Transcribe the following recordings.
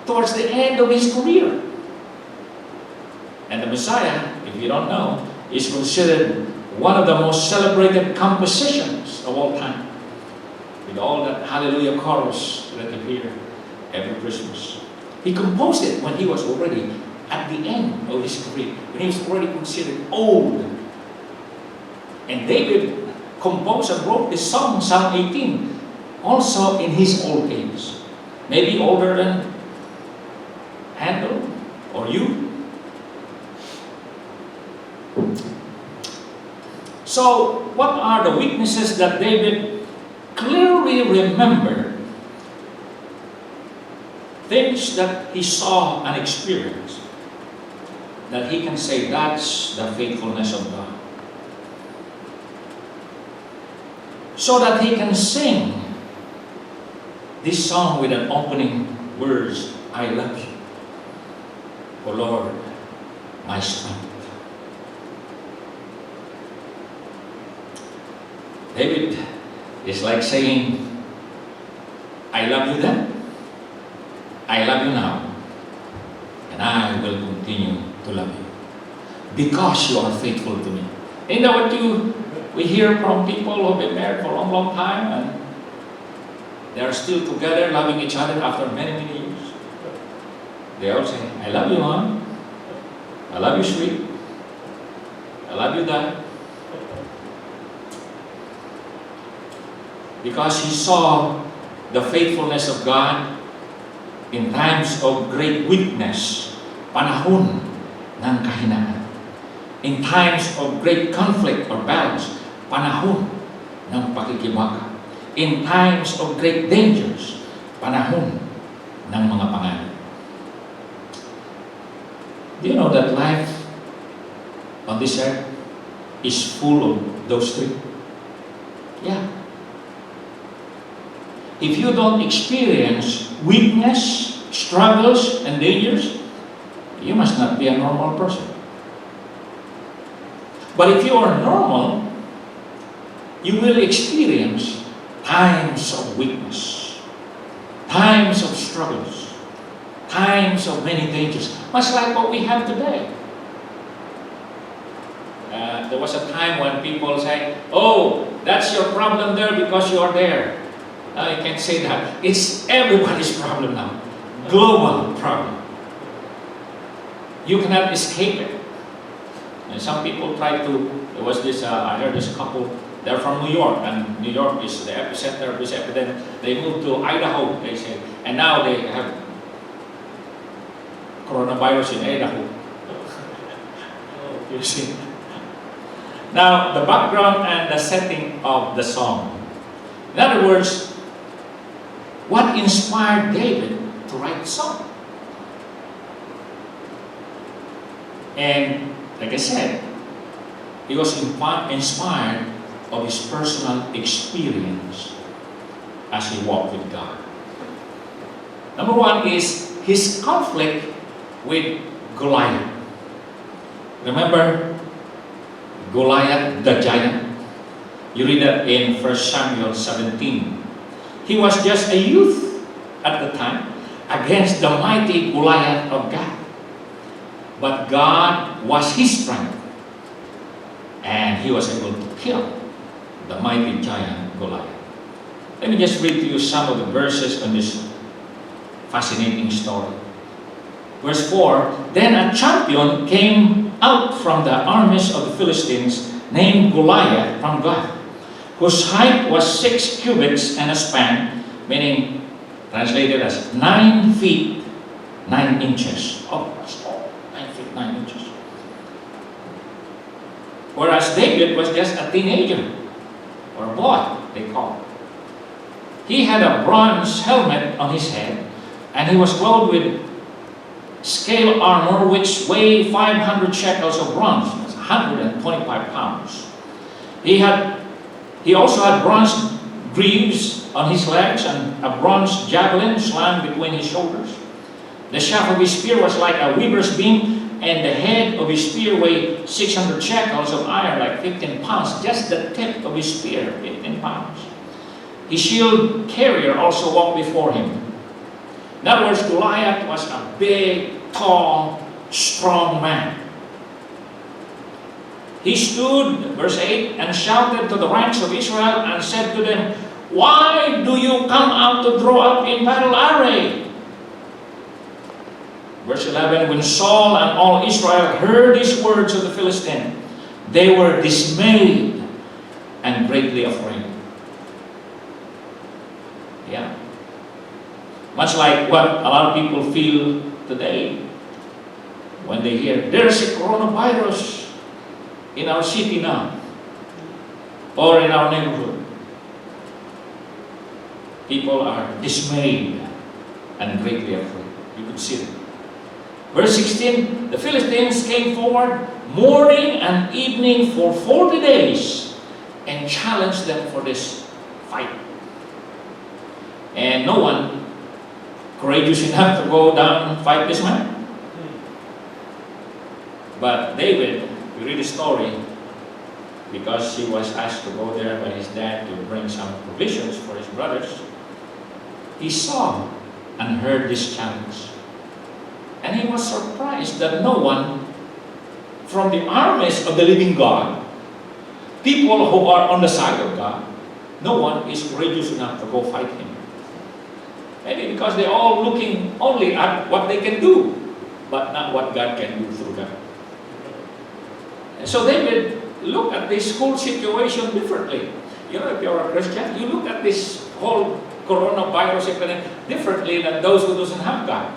towards the end of his career. And the Messiah, if you don't know, is considered one of the most celebrated compositions of all time. With all that Hallelujah chorus that you hear every Christmas. He composed it when he was already at the end of his career, when he was already considered old. And David composed and wrote this song, Psalm 18, also in his old age. Maybe older than Handel or you. So, what are the weaknesses that David clearly remembered? Things that he saw and experienced, that he can say that's the faithfulness of God. So that he can sing this song with an opening words, I love you, O Lord, my strength. David is like saying, I love you then, I love you now, and I will continue to love you because you are faithful to me. Isn't that what we hear from people who have been married for a long, long time and they are still together loving each other after many, many years? They all say, I love you, hon. I love you, sweet. I love you, dad. Because he saw the faithfulness of God in times of great weakness, panahon ng kahinaan. In times of great conflict or battles, panahon ng pakikibaka. In times of great dangers, panahon ng mga panganib. Do you know that life on this earth is full of those three? Yeah. If you don't experience weakness, struggles, and dangers, you must not be a normal person. But if you are normal, you will experience times of weakness, times of struggles, times of many dangers, much like what we have today. There was a time when people say, oh, that's your problem there because you are there. You can't say that. It's everybody's problem now. Global problem. You cannot escape it. And some people try to, there was this, I heard this couple, they're from New York, and New York is the epicenter of this epidemic. They moved to Idaho, they said, and now they have coronavirus in Idaho. You see. Now, the background and the setting of the song. In other words, what inspired David to write the song? And like I said, he was inspired of his personal experience as he walked with God. Number one is his conflict with Goliath. Remember Goliath the giant? You read that in 1 Samuel 17. He was just a youth at the time against the mighty Goliath of Gath. But God was his strength, and he was able to kill the mighty giant Goliath. Let me just read to you some of the verses on this fascinating story. Verse 4, Then a champion came out from the armies of the Philistines named Goliath from Gath, whose height was 6 cubits and a span, meaning, translated as 9 feet, 9 inches. Oh, that's tall. 9 feet, 9 inches. Whereas David was just a teenager, or a boy, they call it. He had a bronze helmet on his head, and he was clothed with scale armor which weighed 500 shekels of bronze. That's 125 pounds. He also had bronze greaves on his legs and a bronze javelin slung between his shoulders. The shaft of his spear was like a weaver's beam, and the head of his spear weighed 600 shekels of iron, like 15 pounds. Just the tip of his spear, 15 pounds. His shield carrier also walked before him. In other words, Goliath was a big, tall, strong man. He stood, verse 8, and shouted to the ranks of Israel and said to them, "Why do you come out to draw up in battle array?" Verse 11, when Saul and all Israel heard these words of the Philistine, they were dismayed and greatly afraid. Yeah. Much like what a lot of people feel today when they hear, there's a coronavirus in our city now, or in our neighborhood. People are dismayed and greatly afraid. You could see it. Verse 16, the Philistines came forward morning and evening for 40 days and challenged them for this fight. And no one courageous enough to go down and fight this man. But David, we read the story, because he was asked to go there by his dad to bring some provisions for his brothers. He saw and heard this challenge. And he was surprised that no one from the armies of the living God, people who are on the side of God, no one is courageous enough to go fight him. Maybe because they're all looking only at what they can do, but not what God can do through them. And so David looked at this whole situation differently. You know, if you're a Christian, you look at this whole coronavirus epidemic differently than those who doesn't have God,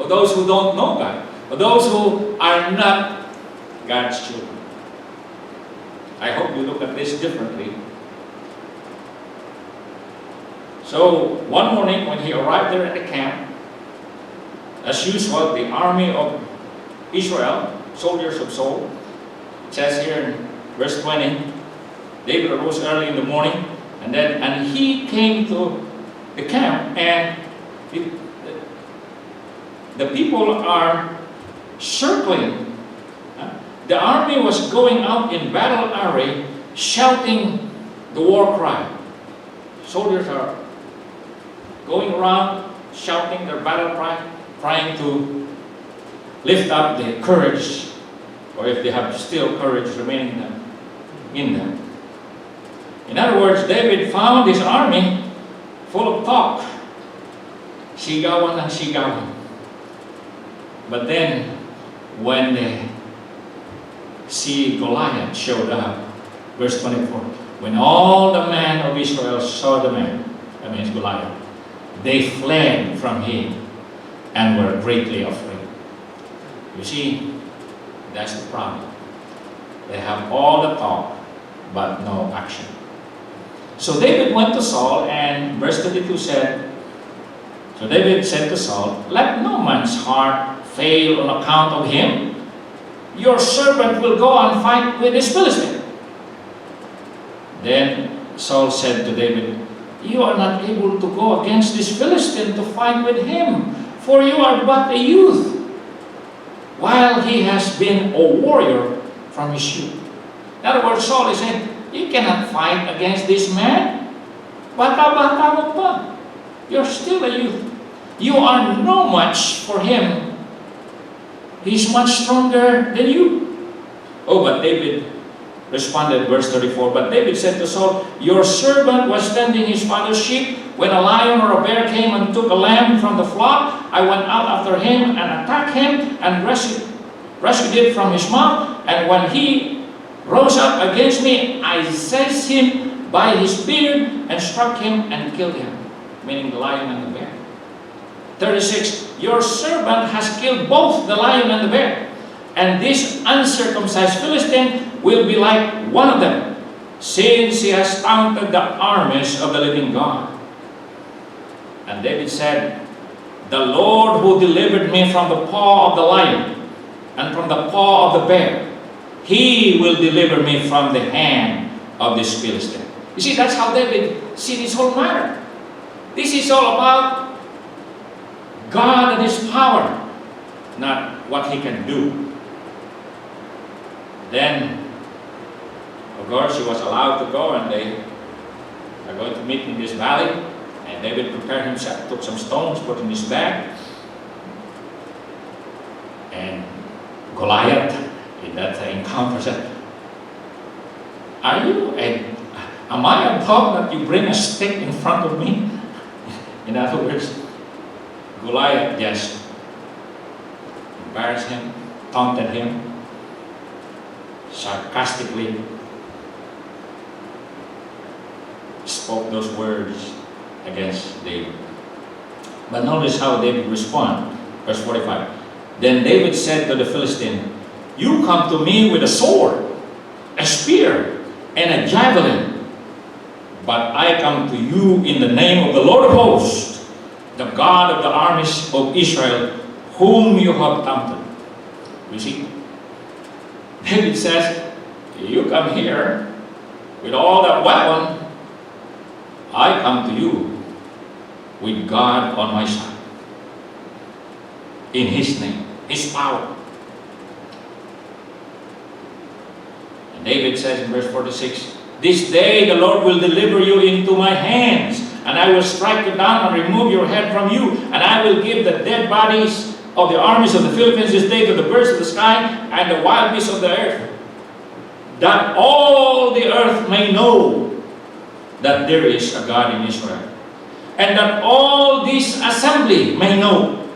or those who don't know God, or those who are not God's children. I hope you look at this differently. So one morning when he arrived there at the camp, as usual, the army of Israel, soldiers of Saul, it says here in verse 20, David arose early in the morning, and he came to the camp, and the people are circling. The army was going out in battle array, shouting the war cry. Soldiers are going around shouting their battle cry, trying to lift up the courage, or if they have still courage remaining in them. In other words, David found his army full of talk, sigawan and sigawan. But then, when they see Goliath showed up, verse 24, when all the men of Israel saw the man, that means Goliath, they fled from him and were greatly afraid. You see, that's the problem. They have all the talk, but no action. So David went to Saul, and verse 32 said, so David said to Saul, "Let no man's heart fail on account of him. Your servant will go and fight with this Philistine." Then Saul said to David, "You are not able to go against this Philistine to fight with him, for you are but a youth, while he has been a warrior from his youth." In other words, Saul is saying, you cannot fight against this man. Bata-bata mo pa. You're still a youth. You are no match for him. He's much stronger than you. Oh, but David responded, verse 34, but David said to Saul, "Your servant was tending his father's sheep. When a lion or a bear came and took a lamb from the flock, I went out after him and attacked him and rescued it from his mouth. And when he rose up against me, I seized him by his beard and struck him and killed him," meaning the lion and the bear. 36, your servant has killed both the lion and the bear, and this uncircumcised Philistine will be like one of them, since he has taunted the armies of the living God. And David said, "The Lord who delivered me from the paw of the lion and from the paw of the bear, he will deliver me from the hand of this Philistine." You see, that's how David sees this whole matter. This is all about God and His power, not what He can do. Then, of course, he was allowed to go, and they are going to meet in this valley. And David prepared himself, took some stones, put in his bag. And Goliath, in that encounter, said, am I a dog that you bring a stick in front of me? In other words, Goliath just embarrassed him, taunted him, sarcastically spoke those words against David. But notice how David responded. Verse 45. Then David said to the Philistine, you come to me with a sword, a spear, and a javelin, but I come to you in the name of the Lord of hosts, the God of the armies of Israel, whom you have tempted. You see, David says, you come here with all that weapon, I come to you with God on my side. In His name, His power. And David says in verse 46, this day the Lord will deliver you into my hands, and I will strike you down and remove your head from you, and I will give the dead bodies of the armies of the Philippines this day to the birds of the sky and the wild beasts of the earth, that all the earth may know that there is a God in Israel, and that all this assembly may know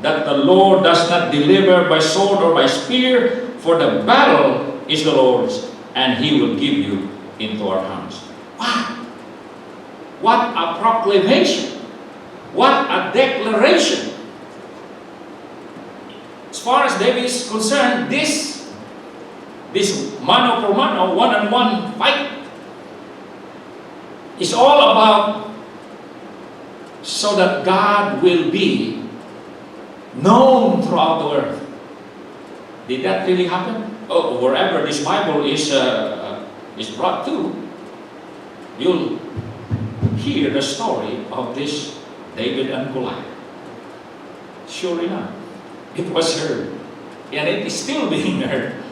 that the Lord does not deliver by sword or by spear, for the battle is the Lord's, and He will give you into our hands. Wow! What a proclamation! What a declaration! As far as David is concerned, this mano por mano, one-on-one fight is all about so that God will be known throughout the earth. Did that really happen? Oh, wherever this Bible is brought to, you'll hear the story of this David and Goliath. Sure enough, it was heard, and it is still being heard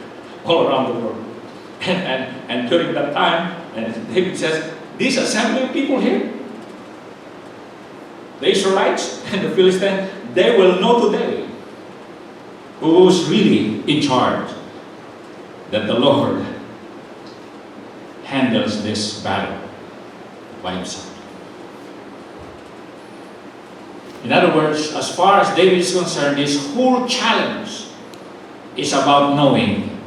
all around the world. And during that time, and David says, this assembly of people here, the Israelites and the Philistines, they will know today who's really in charge, that the Lord handles this battle by Himself. In other words, as far as David is concerned, this whole challenge is about knowing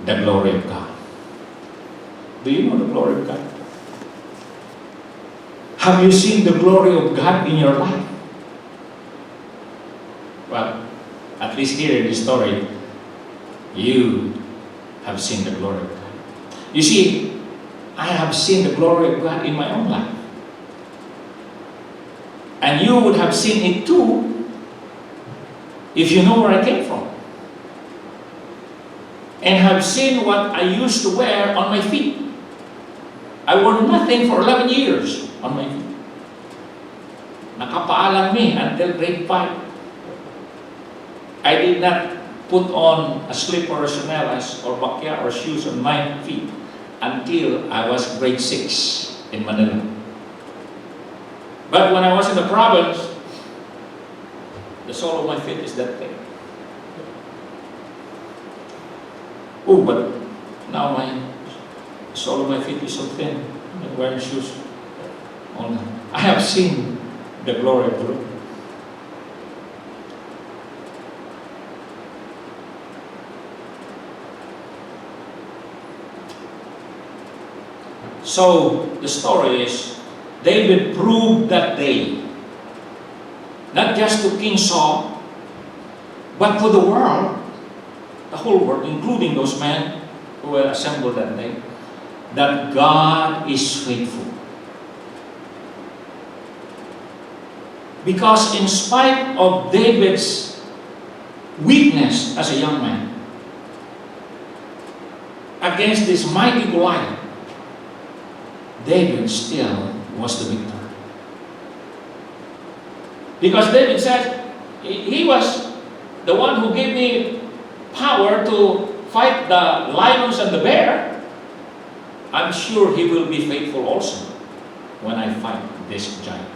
the glory of God. Do you know the glory of God? Have you seen the glory of God in your life? Well, at least here in this story, you have seen the glory of God. You see, I have seen the glory of God in my own life. And you would have seen it too if you know where I came from. And have seen what I used to wear on my feet. I wore nothing for 11 years on my feet. Nakapaalam me until grade 5. I did not put on a slipper or chanelas or bakya or shoes on my feet until I was grade 6 in Manila. But when I was in the province, the sole of my feet is that thing. Oh, but now my sole of my feet is so thin. I'm wearing shoes. I have seen the glory of the Lord. So the story is, David proved that day, not just to King Saul, but to the world, the whole world, including those men who were assembled that day, that God is faithful. Because in spite of David's weakness as a young man, against this mighty Goliath, David still was the victor. Because David said, he was the one who gave me power to fight the lions and the bear. I'm sure He will be faithful also when I fight this giant.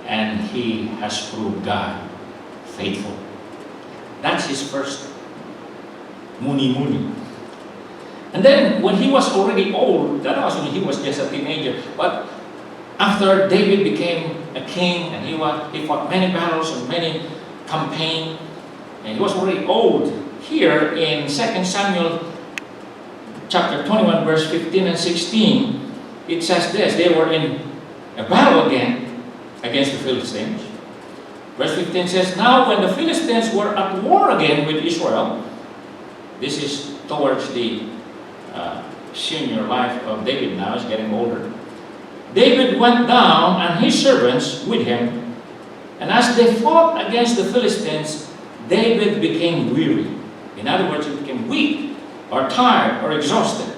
and he has proved God faithful. That's his first muni. And then when he was already old, that was when he was just a teenager, but after David became a king and he fought many battles and many campaigns, and he was already old. Here in 2 Samuel chapter 21 verse 15 and 16, it says this: they were in a battle again against the Philistines. Verse 15 says, now when the Philistines were at war again with Israel, this is towards the senior life of David now, he's getting older. David went down and his servants with him, and as they fought against the Philistines, David became weary. In other words, he became weak or tired or exhausted.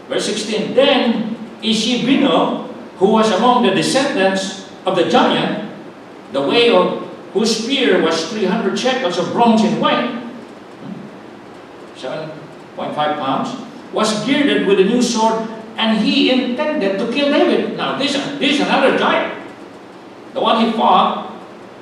Verse 16, then Ishbi-Benob, who was among the descendants of the giant, the weight of whose spear was 300 shekels of bronze in weight, 7.5 pounds, was girded with a new sword, and he intended to kill David. Now, this is another giant. The one he fought